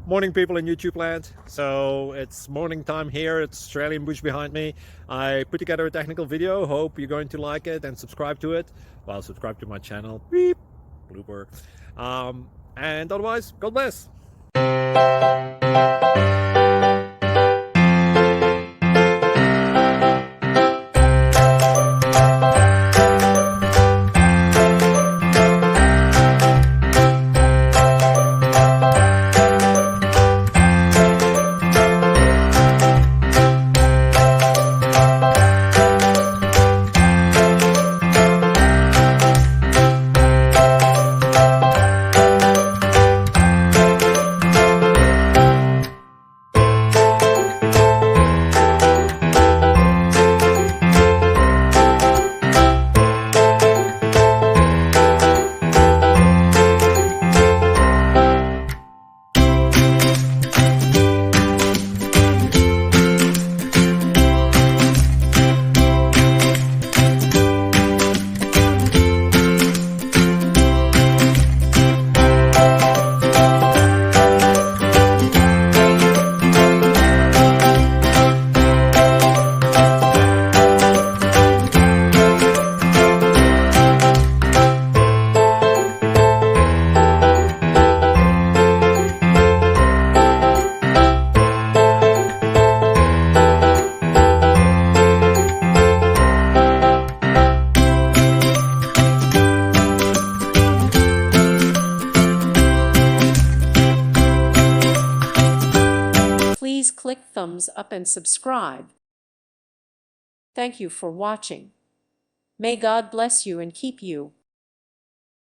Morning, people in YouTube land. So it's morning time here. It's Australian bush behind me. I put together a technical video. Hope you're going to like it and subscribe to it. Well, subscribe to my channel. Beep, blooper. And otherwise, God bless. Please click thumbs up and subscribe. Thank you for watching. May God bless you and keep you.